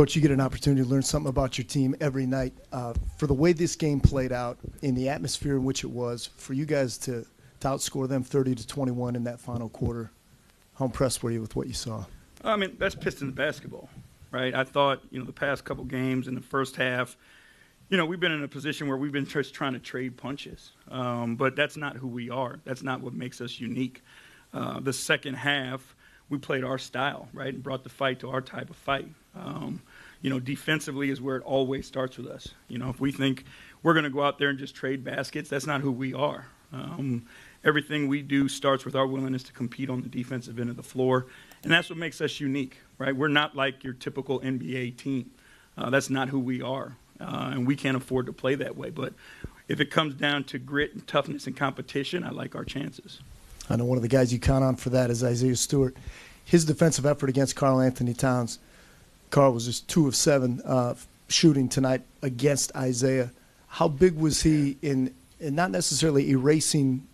Coach, you get an opportunity to learn something about your team every night. For the way this game played out, in the atmosphere in which it was, for you guys to outscore them 30-21 in that final quarter, how impressed were you with what you saw? I mean, that's Pistons basketball, right? I thought, the past couple games in the first half, we've been in a position where we've been just trying to trade punches. But that's not who we are. That's not what makes us unique. The second half, we played our style, right, and brought the fight to our type of fight. Defensively is where it always starts with us. If we think we're going to go out there and just trade baskets, that's not who we are. Everything we do starts with our willingness to compete on the defensive end of the floor, and that's what makes us unique, right? We're not like your typical NBA team. That's not who we are, and we can't afford to play that way. But if it comes down to grit and toughness and competition, I like our chances. I know one of the guys you count on for that is Isaiah Stewart. His defensive effort against Karl Anthony Towns, Karl was just 2 of 7 shooting tonight against Isaiah. How big was he in not necessarily erasing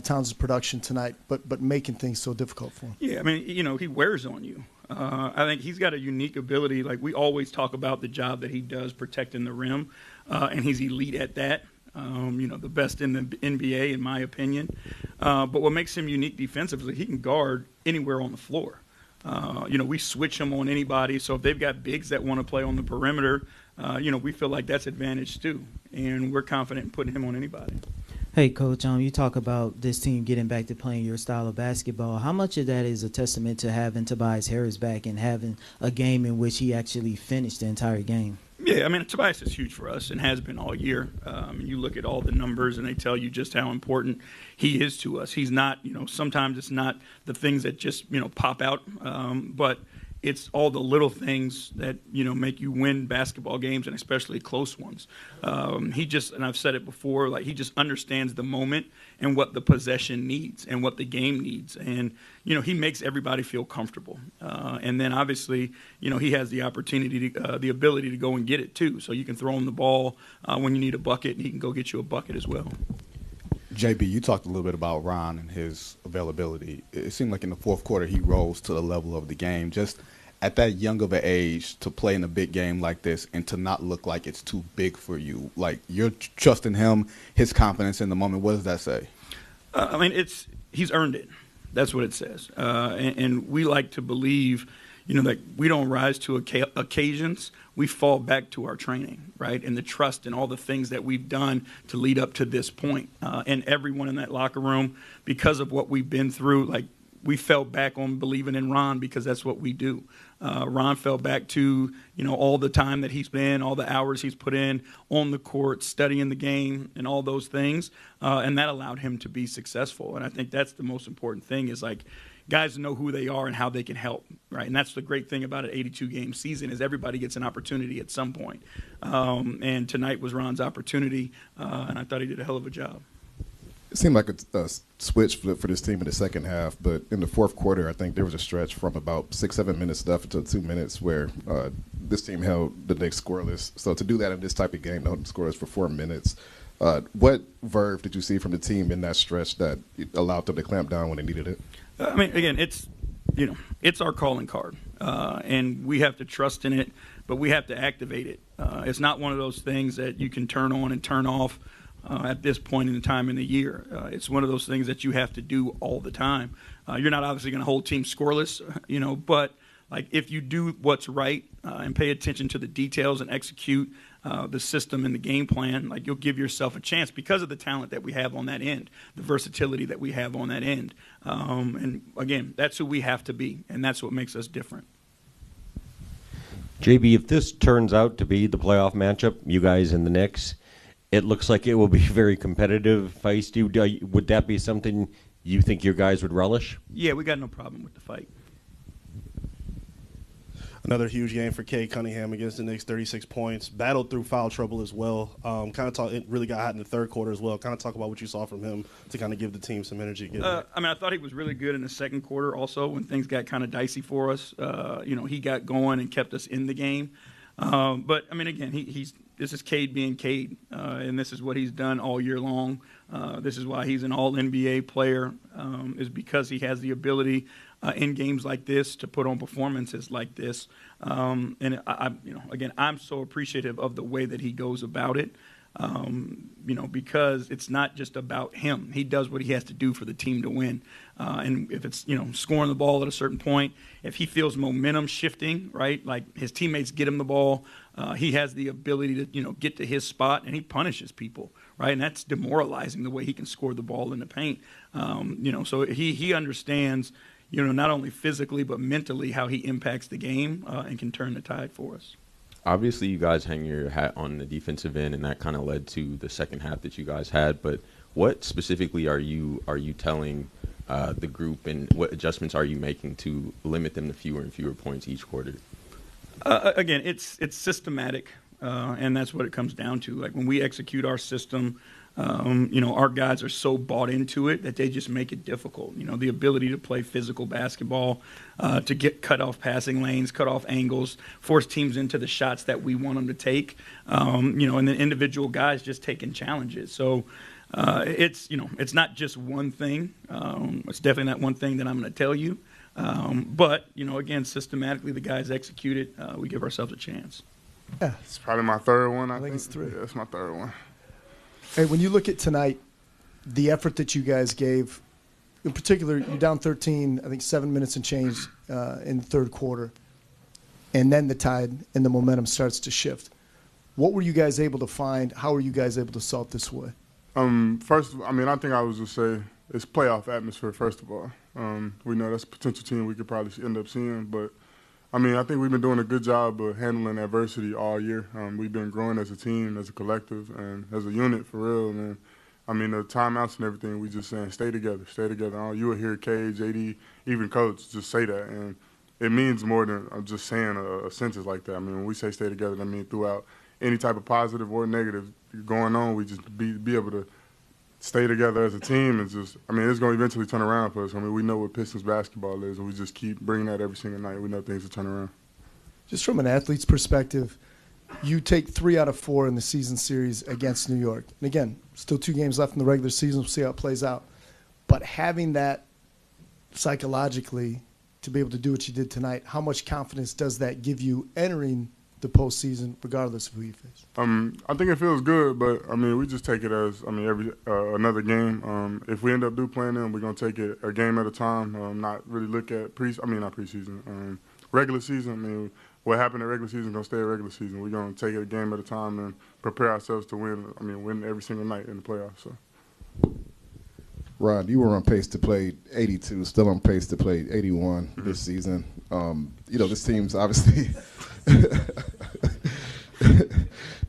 Towns' production tonight, but making things so difficult for him? Yeah, I mean, he wears on you. I think he's got a unique ability. Like, we always talk about the job that he does protecting the rim, and he's elite at that. The best in the NBA, in my opinion. But what makes him unique defensively, he can guard anywhere on the floor. We switch him on anybody. So if they've got bigs that want to play on the perimeter, we feel like that's advantage too. And we're confident in putting him on anybody. Hey, Coach, you talk about this team getting back to playing your style of basketball. How much of that is a testament to having Tobias Harris back and having a game in which he actually finished the entire game? Yeah, I mean, Tobias is huge for us and has been all year. You look at all the numbers and they tell you just how important he is to us. He's not, sometimes it's not the things that just, pop out, but it's all the little things that, make you win basketball games, and especially close ones. He just, and I've said it before, like, he just understands the moment and what the possession needs and what the game needs. And, he makes everybody feel comfortable. And then obviously, he has the opportunity, the ability to go and get it too. So you can throw him the ball when you need a bucket, and he can go get you a bucket as well. JB, you talked a little bit about Ron and his availability. It seemed like in the fourth quarter he rose to the level of the game. Just at that young of an age to play in a big game like this and to not look like it's too big for you. Like, you're trusting him, his confidence in the moment. What does that say? He's earned it. That's what it says. And we like to believe, that we don't rise to occasions. We fall back to our training, right, and the trust and all the things that we've done to lead up to this point. And everyone in that locker room, because of what we've been through, like, we fell back on believing in Ron because that's what we do. Ron fell back to, all the time that he's been, all the hours he's put in on the court, studying the game and all those things. And that allowed him to be successful. And I think that's the most important thing is, like, guys know who they are and how they can help, right? And that's the great thing about an 82-game season is everybody gets an opportunity at some point. And tonight was Ron's opportunity, and I thought he did a hell of a job. It seemed like a switch for this team in the second half, but in the fourth quarter, I think there was a stretch from about 6-7 minutes left until 2 minutes where this team held the Knicks scoreless. So to do that in this type of game, hold scoreless for 4 minutes, what verve did you see from the team in that stretch that allowed them to clamp down when they needed it? I mean, again, it's our calling card, and we have to trust in it, but we have to activate it. It's not one of those things that you can turn on and turn off at this point in the time in the year. It's one of those things that you have to do all the time. You're not obviously going to hold teams scoreless, but like if you do what's right and pay attention to the details and execute the system and the game plan, like you'll give yourself a chance because of the talent that we have on that end, the versatility that we have on that end. And again, that's who we have to be, and that's what makes us different. JB, if this turns out to be the playoff matchup, you guys and the Knicks, it looks like it will be very competitive, feisty. Would that be something you think your guys would relish? Yeah, we got no problem with the fight. Another huge game for Cade Cunningham against the Knicks, 36 points. Battled through foul trouble as well. It really got hot in the third quarter as well. Kind of talk about what you saw from him to kind of give the team some energy. I thought he was really good in the second quarter also when things got kind of dicey for us. He got going and kept us in the game. But I mean, again, this is Cade being Cade, and this is what he's done all year long. This is why he's an All-NBA player, is because he has the ability in games like this to put on performances like this. And again, I'm so appreciative of the way that he goes about it. Because it's not just about him. He does what he has to do for the team to win. And if it's, scoring the ball at a certain point, if he feels momentum shifting, right, like his teammates get him the ball, he has the ability to, get to his spot, and he punishes people, right? And that's demoralizing the way he can score the ball in the paint. So he understands, not only physically but mentally how he impacts the game and can turn the tide for us. Obviously, you guys hang your hat on the defensive end, and that kind of led to the second half that you guys had. But what specifically are you telling the group, and what adjustments are you making to limit them to fewer and fewer points each quarter? Again, it's systematic, and that's what it comes down to. Like when we execute our system, our guys are so bought into it that they just make it difficult. The ability to play physical basketball, to get cut off passing lanes, cut off angles, force teams into the shots that we want them to take, and then individual guys just taking challenges. So it's not just one thing. It's definitely not one thing that I'm going to tell you. But, again, systematically the guys execute it. We give ourselves a chance. Yeah. It's probably my third one, I think. It's 3. Yeah, it's my third one. Hey, when you look at tonight, the effort that you guys gave, in particular, you're down 13, I think 7 minutes and change in the third quarter, and then the tide and the momentum starts to shift. What were you guys able to find? How were you guys able to salt this way? First, I think I would just say it's playoff atmosphere, first of all. We know that's a potential team we could probably end up seeing, but I think we've been doing a good job of handling adversity all year. We've been growing as a team, as a collective, and as a unit for real, man. The timeouts and everything, we just saying stay together, stay together. You will hear K, JD, even Coach just say that, and it means more than just saying a sentence like that. When we say stay together, that means throughout any type of positive or negative going on, we just be able to stay together as a team and just, it's going to eventually turn around for us. We know what Pistons basketball is, and we just keep bringing that every single night. We know things will turn around. Just from an athlete's perspective, you take 3 out of 4 in the season series against New York. And again, still 2 games left in the regular season. We'll see how it plays out. But having that psychologically to be able to do what you did tonight, how much confidence does that give you entering the postseason, regardless of who you face? I think it feels good, but we just take it as every another game. If we end up playing them, we're gonna take it a game at a time. Not really look at not preseason, regular season. What happened in regular season gonna stay in regular season. We're gonna take it a game at a time and prepare ourselves to win. Win every single night in the playoffs. So. Ron, you were on pace to play 82, still on pace to play 81 this season. This team's obviously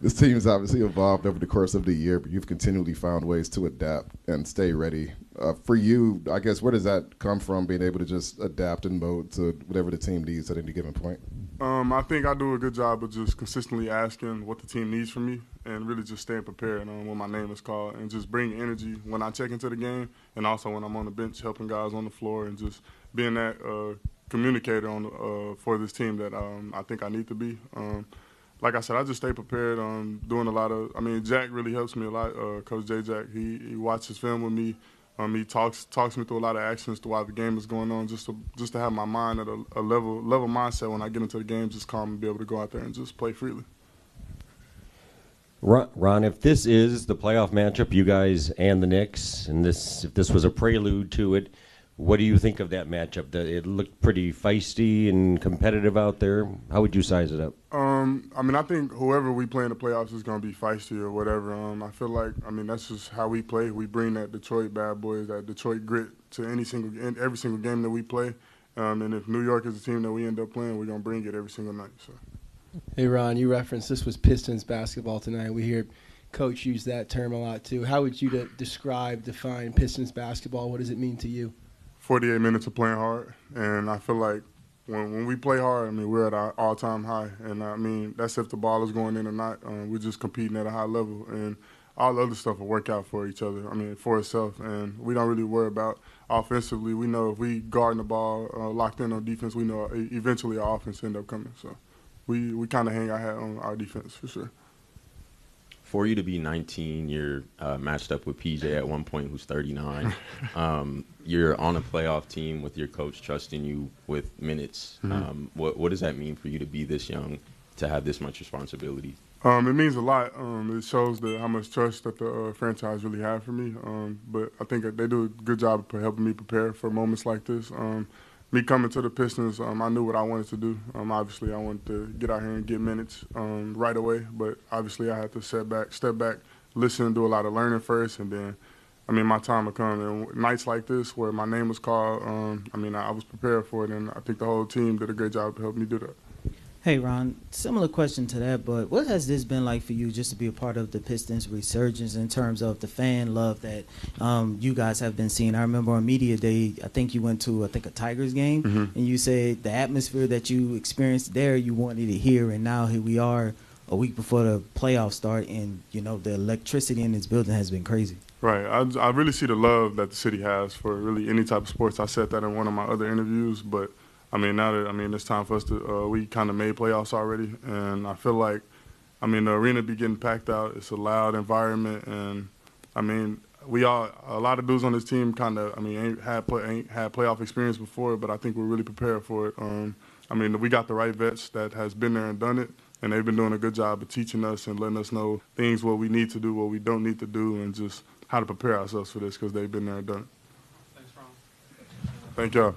this team's obviously evolved over the course of the year, but you've continually found ways to adapt and stay ready. For you, I guess, where does that come from, being able to just adapt and mold to whatever the team needs at any given point? I think I do a good job of just consistently asking what the team needs from me and really just staying prepared when my name is called and just bring energy when I check into the game and also when I'm on the bench helping guys on the floor and just being that communicator for this team that I think I need to be. Like I said, I just stay prepared. Doing a lot of. Jack really helps me a lot. Coach J. Jack, he watches film with me. He talks me through a lot of actions while the game is going on, just to have my mind at a level mindset when I get into the game, just calm and be able to go out there and just play freely. Ron, if this is the playoff matchup, you guys and the Knicks, and if this was a prelude to it, what do you think of that matchup? It looked pretty feisty and competitive out there. How would you size it up? I think whoever we play in the playoffs is going to be feisty or whatever. I feel like, that's just how we play. We bring that Detroit bad boys, that Detroit grit to every single game that we play. And if New York is the team that we end up playing, we're going to bring it every single night. So. Hey, Ron, you referenced this was Pistons basketball tonight. We hear Coach use that term a lot, too. How would you define Pistons basketball? What does it mean to you? 48 minutes of playing hard, and I feel like when we play hard, we're at our all-time high, and that's if the ball is going in or not. We're just competing at a high level, and all the other stuff will work out for each other, for itself, and we don't really worry about offensively. We know if we guarding the ball, locked in on defense, we know eventually our offense end up coming. So. we kind of hang our hat on our defense for sure. For you to be 19, you're matched up with PJ at one point, who's 39. You're on a playoff team with your coach trusting you with minutes. What does that mean for you to be this young, to have this much responsibility? It means a lot. It shows how much trust that the franchise really have for me. But I think they do a good job of helping me prepare for moments like this. Me coming to the Pistons, I knew what I wanted to do. Obviously, I wanted to get out here and get minutes right away. But obviously, I had to step back, listen, do a lot of learning first, and then, my time would come. And nights like this where my name was called, I was prepared for it, and I think the whole team did a great job to help me do that. Hey, Ron, similar question to that, but what has this been like for you just to be a part of the Pistons resurgence in terms of the fan love that you guys have been seeing? I remember on Media Day, I think you went to, a Tigers game, and you said the atmosphere that you experienced there, you wanted it here, and now here we are a week before the playoffs start, and, the electricity in this building has been crazy. Right. I really see the love that the city has for really any type of sports. I said that in one of my other interviews, but now that it's time for us to we kind of made playoffs already, and I feel like the arena be getting packed out. It's a loud environment, and a lot of dudes on this team kind of ain't had playoff experience before, but I think we're really prepared for it. We got the right vets that has been there and done it, and they've been doing a good job of teaching us and letting us know things what we need to do, what we don't need to do, and just how to prepare ourselves for this because they've been there and done it. Thanks, Ron. Thank y'all.